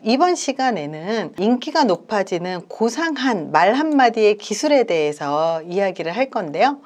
이번 시간에는 인기가 높아지는 고상한 말 한마디의 기술에 대해서 이야기를 할 건데요.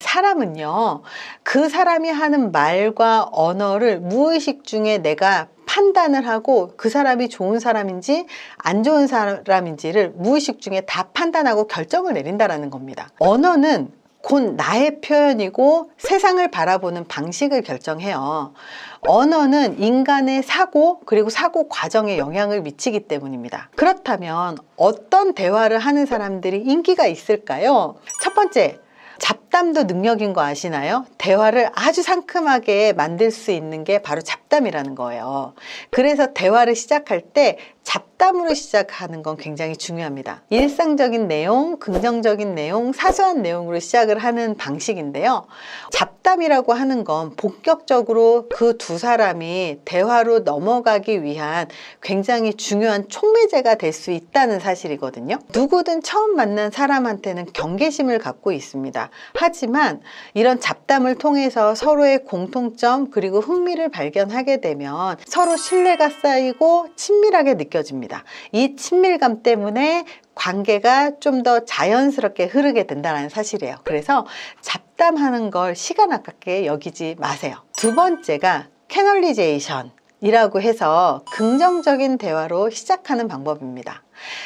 사람은요, 그 사람이 하는 말과 언어를 무의식 중에 내가 판단을 하고 그 사람이 좋은 사람인지 안 좋은 사람인지를 무의식 중에 다 판단하고 결정을 내린다는 겁니다. 언어는 곧 나의 표현이고 세상을 바라보는 방식을 결정해요. 언어는 인간의 사고 그리고 사고 과정에 영향을 미치기 때문입니다. 그렇다면 어떤 대화를 하는 사람들이 인기가 있을까요? 첫 번째, 잡담도 능력인 거 아시나요? 대화를 아주 상큼하게 만들 수 있는 게 바로 잡담이라는 거예요. 그래서 대화를 시작할 때 잡담으로 시작하는 건 굉장히 중요합니다. 일상적인 내용, 긍정적인 내용, 사소한 내용으로 시작을 하는 방식인데요. 잡담이라고 하는 건 본격적으로 그 두 사람이 대화로 넘어가기 위한 굉장히 중요한 촉매제가 될 수 있다는 사실이거든요. 누구든 처음 만난 사람한테는 경계심을 갖고 있습니다. 하지만 이런 잡담을 통해서 서로의 공통점 그리고 흥미를 발견하게 되면 서로 신뢰가 쌓이고 친밀하게 느껴집니다. 이 친밀감 때문에 관계가 좀 더 자연스럽게 흐르게 된다는 사실이에요. 그래서 잡담하는 걸 시간 아깝게 여기지 마세요. 두 번째가 캐널리제이션 이라고 해서 긍정적인 대화로 시작하는 방법입니다.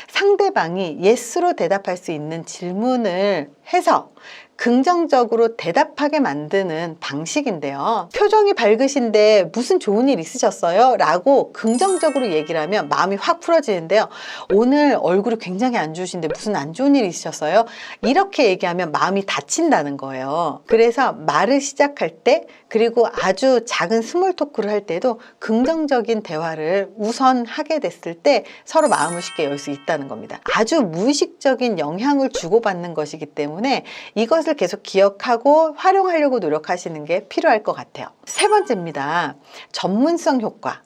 상대방이 예스로 대답할 수 있는 질문을 해서 긍정적으로 대답하게 만드는 방식인데요. 표정이 밝으신데 무슨 좋은 일 있으셨어요? 라고 긍정적으로 얘기를 하면 마음이 확 풀어지는데요. 오늘 얼굴이 굉장히 안 좋으신데 무슨 안 좋은 일 있으셨어요? 이렇게 얘기하면 마음이 다친다는 거예요. 그래서 말을 시작할 때 그리고 아주 작은 스몰 토크를 할 때도 긍정적인 대화를 우선 하게 됐을 때 서로 마음을 쉽게 열 수 있다는 겁니다. 아주 무의식적인 영향을 주고받는 것이기 때문에 이것을 계속 기억하고 활용하려고 노력하시는 게 필요할 것 같아요. 세 번째입니다. 전문성 효과.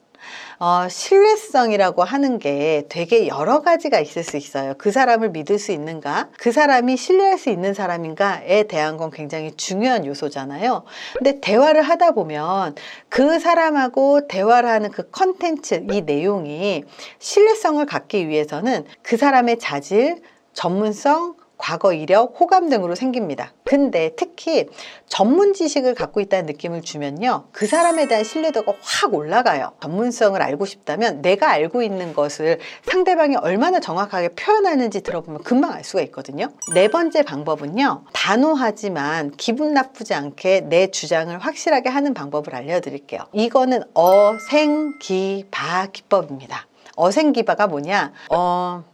신뢰성이라고 하는 게 되게 여러 가지가 있을 수 있어요. 그 사람을 믿을 수 있는가? 그 사람이 신뢰할 수 있는 사람인가에 대한 건 굉장히 중요한 요소잖아요. 근데 대화를 하다 보면 그 사람하고 대화를 하는 그 컨텐츠, 이 내용이 신뢰성을 갖기 위해서는 그 사람의 자질, 전문성, 과거 이력, 호감 등으로 생깁니다. 근데 특히 전문 지식을 갖고 있다는 느낌을 주면요, 그 사람에 대한 신뢰도가 확 올라가요. 전문성을 알고 싶다면 내가 알고 있는 것을 상대방이 얼마나 정확하게 표현하는지 들어보면 금방 알 수가 있거든요. 네 번째 방법은요, 단호하지만 기분 나쁘지 않게 내 주장을 확실하게 하는 방법을 알려드릴게요. 이거는 어생기바 기법입니다. 어생기바가 뭐냐?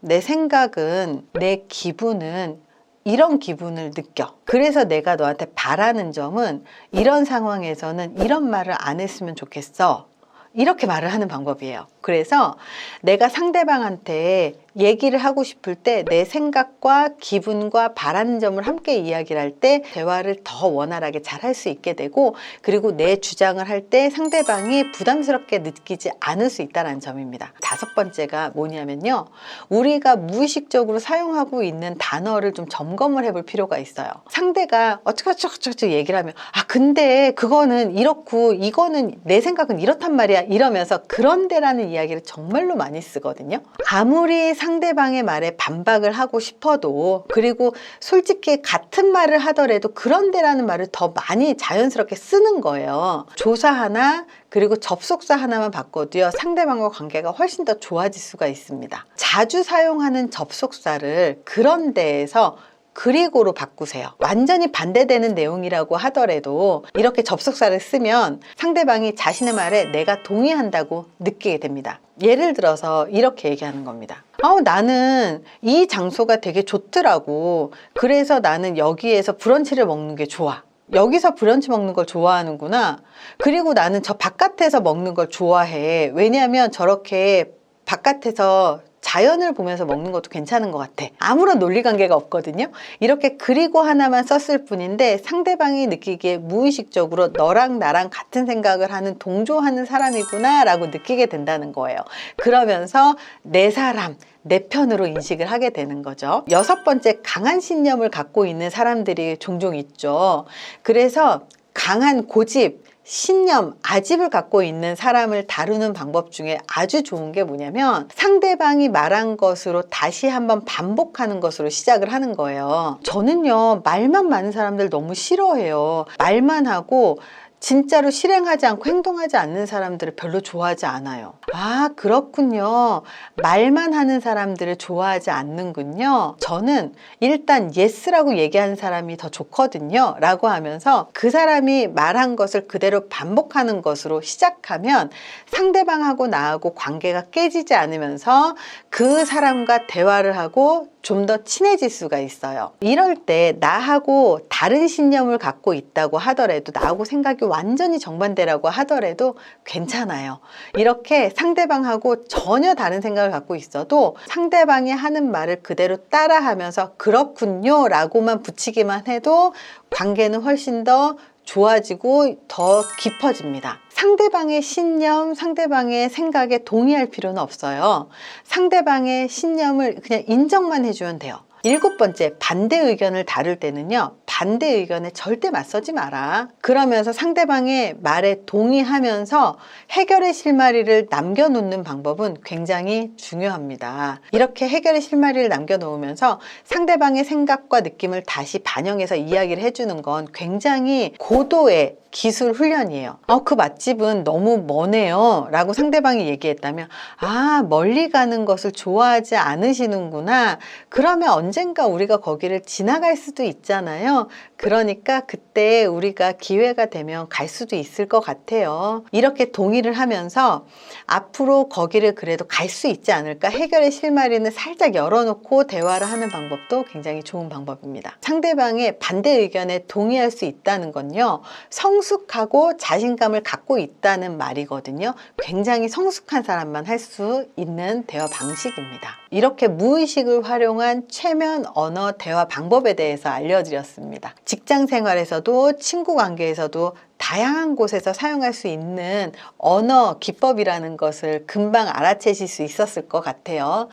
내 생각은, 내 기분은 이런 기분을 느껴. 그래서 내가 너한테 바라는 점은 이런 상황에서는 이런 말을 안 했으면 좋겠어. 이렇게 말을 하는 방법이에요. 그래서 내가 상대방한테 얘기를 하고 싶을 때 내 생각과 기분과 바라는 점을 함께 이야기를 할 때 대화를 더 원활하게 잘 할 수 있게 되고, 그리고 내 주장을 할 때 상대방이 부담스럽게 느끼지 않을 수 있다는 점입니다. 다섯 번째가 뭐냐면요, 우리가 무의식적으로 사용하고 있는 단어를 좀 점검을 해볼 필요가 있어요. 상대가 어쩌고저쩌고 얘기를 하면 근데 그거는 이렇고 이거는 내 생각은 이렇단 말이야 이러면서 그런데라는 이야기를 정말로 많이 쓰거든요. 아무리 상대방의 말에 반박을 하고 싶어도, 그리고 솔직히 같은 말을 하더라도 그런데라는 말을 더 많이 자연스럽게 쓰는 거예요. 조사 하나 그리고 접속사 하나만 바꿔도요, 상대방과 관계가 훨씬 더 좋아질 수가 있습니다. 자주 사용하는 접속사를 그런데에서 그리고로 바꾸세요. 완전히 반대되는 내용이라고 하더라도 이렇게 접속사를 쓰면 상대방이 자신의 말에 내가 동의한다고 느끼게 됩니다. 예를 들어서 이렇게 얘기하는 겁니다. 나는 이 장소가 되게 좋더라고. 그래서 나는 여기에서 브런치를 먹는 게 좋아. 여기서 브런치 먹는 걸 좋아하는구나. 그리고 나는 저 바깥에서 먹는 걸 좋아해. 왜냐하면 저렇게 바깥에서 자연을 보면서 먹는 것도 괜찮은 것 같아. 아무런 논리관계가 없거든요. 이렇게 그리고 하나만 썼을 뿐인데 상대방이 느끼기에 무의식적으로 너랑 나랑 같은 생각을 하는, 동조하는 사람이구나 라고 느끼게 된다는 거예요. 그러면서 내 사람, 내 편으로 인식을 하게 되는 거죠. 여섯 번째, 강한 신념을 갖고 있는 사람들이 종종 있죠. 그래서 강한 고집, 신념, 아집을 갖고 있는 사람을 다루는 방법 중에 아주 좋은 게 뭐냐면 상대방이 말한 것으로 다시 한번 반복하는 것으로 시작을 하는 거예요. 저는요, 말만 많은 사람들 너무 싫어해요. 말만 하고 진짜로 실행하지 않고 행동하지 않는 사람들을 별로 좋아하지 않아요. 아, 그렇군요. 말만 하는 사람들을 좋아하지 않는군요. 저는 일단 예스라고 얘기하는 사람이 더 좋거든요 라고 하면서 그 사람이 말한 것을 그대로 반복하는 것으로 시작하면 상대방하고 나하고 관계가 깨지지 않으면서 그 사람과 대화를 하고 좀 더 친해질 수가 있어요. 이럴 때 나하고 다른 신념을 갖고 있다고 하더라도, 나하고 생각이 완전히 정반대라고 하더라도 괜찮아요. 이렇게 상대방하고 전혀 다른 생각을 갖고 있어도 상대방이 하는 말을 그대로 따라하면서 그렇군요 라고만 붙이기만 해도 관계는 훨씬 더 좋아지고 더 깊어집니다. 상대방의 신념, 상대방의 생각에 동의할 필요는 없어요. 상대방의 신념을 그냥 인정만 해주면 돼요. 7번째, 반대 의견을 다룰 때는요, 반대 의견에 절대 맞서지 마라. 그러면서 상대방의 말에 동의하면서 해결의 실마리를 남겨놓는 방법은 굉장히 중요합니다. 이렇게 해결의 실마리를 남겨놓으면서 상대방의 생각과 느낌을 다시 반영해서 이야기를 해주는 건 굉장히 고도의 기술 훈련이에요. 그 맛집은 너무 머네요 라고 상대방이 얘기했다면, 아, 멀리 가는 것을 좋아하지 않으시는구나. 그러면 언젠가 우리가 거기를 지나갈 수도 있잖아요. 그러니까 그때 우리가 기회가 되면 갈 수도 있을 것 같아요. 이렇게 동의를 하면서 앞으로 거기를 그래도 갈 수 있지 않을까, 해결의 실마리는 살짝 열어놓고 대화를 하는 방법도 굉장히 좋은 방법입니다. 상대방의 반대 의견에 동의할 수 있다는 건요, 성숙하고 자신감을 갖고 있다는 말이거든요. 굉장히 성숙한 사람만 할 수 있는 대화 방식입니다. 이렇게 무의식을 활용한 최면 언어 대화 방법에 대해서 알려드렸습니다. 직장 생활에서도 친구 관계에서도 다양한 곳에서 사용할 수 있는 언어 기법이라는 것을 금방 알아채실 수 있었을 것 같아요.